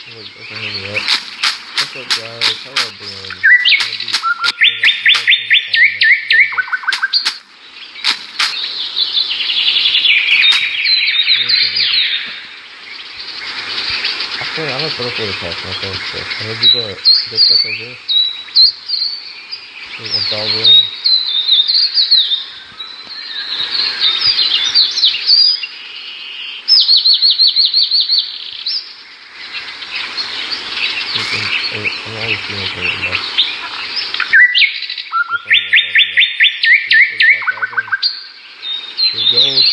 Wait, okay, here we go. What's up, guys? How y'all doing? I'm gonna be opening up blessings on the little book. Here we go. Actually, I'm gonna put up for the test, my first test. I'm gonna do the test right here. 1,000. I'm always feeling for it left. There's only 1,000 left. 45,000. Here it goes.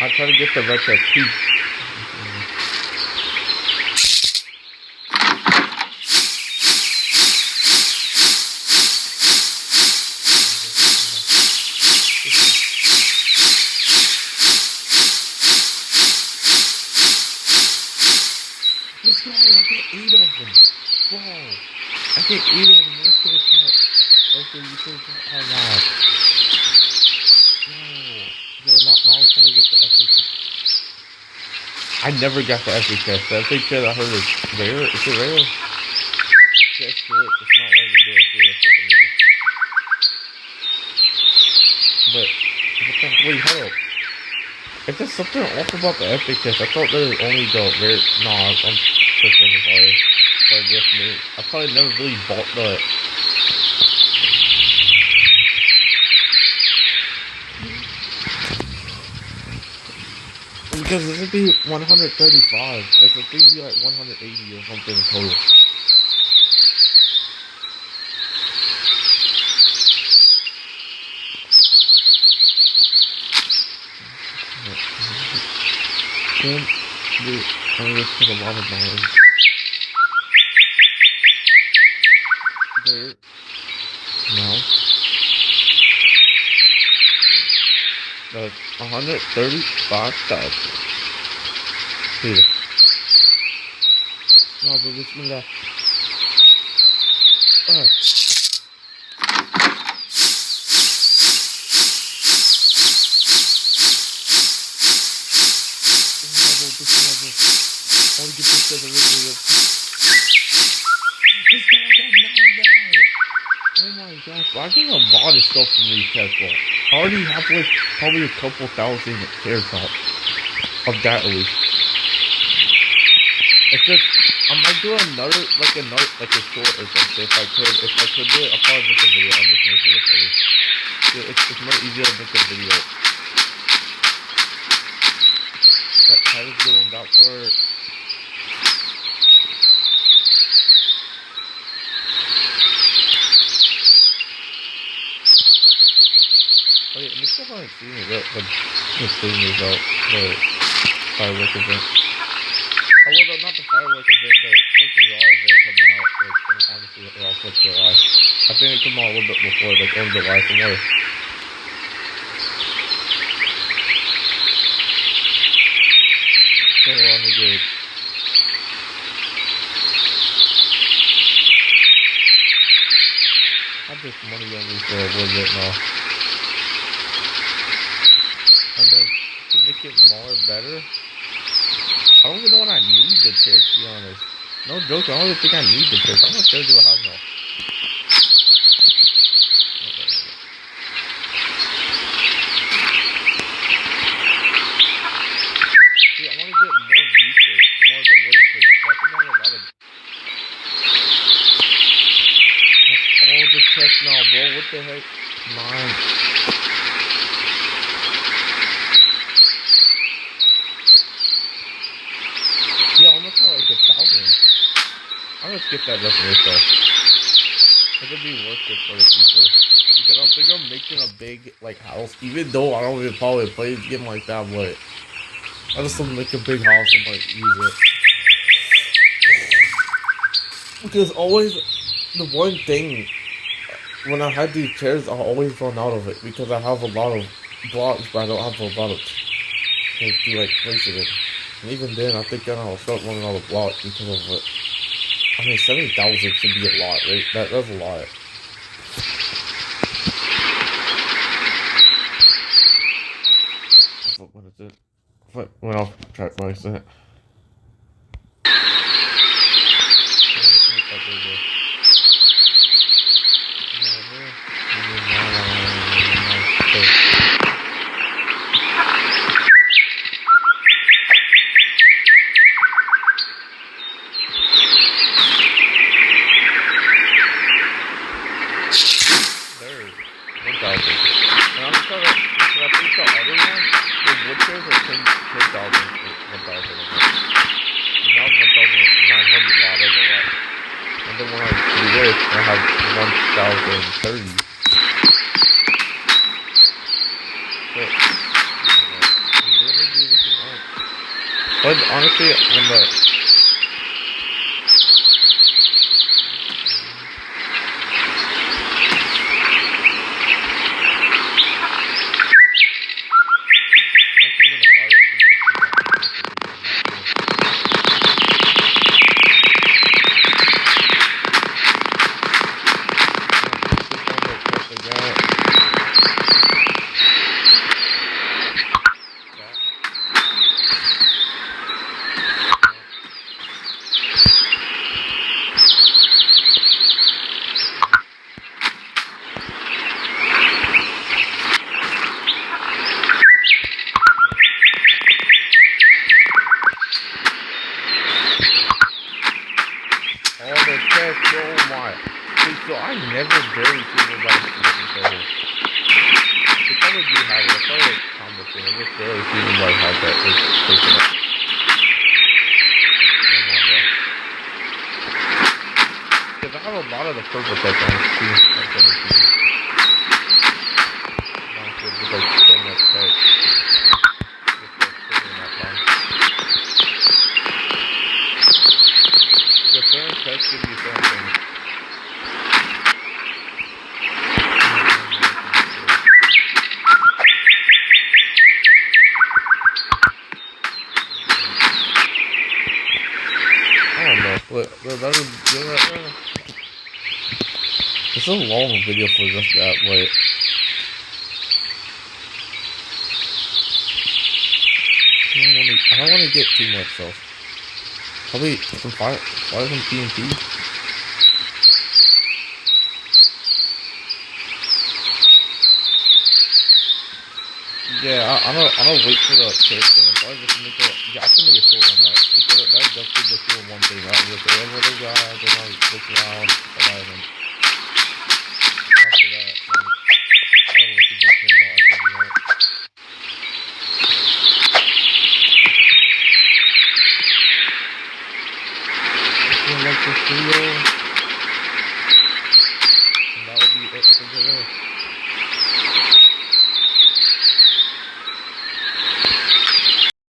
I'll try to get the red chest, please. Let's go! I get 8 of them! Wow! I get 8 of them! Let's go, chat! Okay, you can go. Oh, wow! Yo! Now I'm trying to get the epic chest. I never got the epic chest. The epic chest I heard is rare. Is it rare? Let's do it. It's not letting me do it. That's for some reason. But, what the, wait, hold up. Is there something off about the epic chest? I thought there was only the rare. No, I'm tripping. Sorry. Sorry, just me. I probably never really bought the. Because this would be 135. It's a thing be like 180 or something total. Then, I'm gonna put a lot of dollars. There. No. That's 135,000. Here. No, but bismillah. I want to get this as a really up. This guy got 9 of that. Oh my gosh. I think I bought this stuff from these tests. I already have like probably a couple thousand shares of that at least. It's just I might do another like a short or something if I could do it. I'll probably make a video. I'll just make a video for you. It's more easier to make a video. That is good on that part. Oh yeah, this stuff I haven't seen it up, but the thing is out, the firework event. Oh well, not the firework event, the 4th of July event coming out, like, honestly, around 4th of July. I think it came out a little bit before, like, end of July, somewhere. So, let me get... I have this money on me for a little bit now. And then, to make it more better, I don't even know when I need the chairs, to be honest. No joke, I don't even think I need the chairs. How much chairs do I have now? See, I want to get more of these chairs, more of the wooden chairs. I think I have a lot of... That's all the chests now, bro. What the heck? 9. Yeah, almost like 1,000. I'm gonna skip that rest of this though. It'll be worth it for the future. Because I think I'm making a big like house. Even though I don't even probably play this game like that, but I just want to make a big house and like use it. Because always the one thing when I had these chairs, I always run out of it because I have a lot of blocks, but I don't have a lot of to like place it in. And even then, I think I'll start running out of blocks because of it. I mean, 70,000 should be a lot, right? That's a lot. What is it? What else? Try to place it. 10,000, 1,000 of it. Now 1,900, wow, that's a lot. And then when I do this, I have 1,030. So, we barely do anything else. But honestly, when the oh my. See, so I never barely seen anybody getting killed. They probably do have it. That's probably like combo thing. I just barely seen anybody have that. It's taken up. Oh my god. Because I have a lot of the purple sets on Steam. I've never seen. Honestly, just like so much text. Just like sitting that long. The certain text give you certain things. It's a long video for just that, wait. I don't want to get too much stuff. Probably some fire some TNT. Yeah, I don't wait for the chase thing. I'm probably just make I can make a short on that. Because that's definitely just doing one thing. Right? Just say, what is that? Then I look around, and then after that, I don't know what to do. I can do that. If you like this video, and that would be it for today.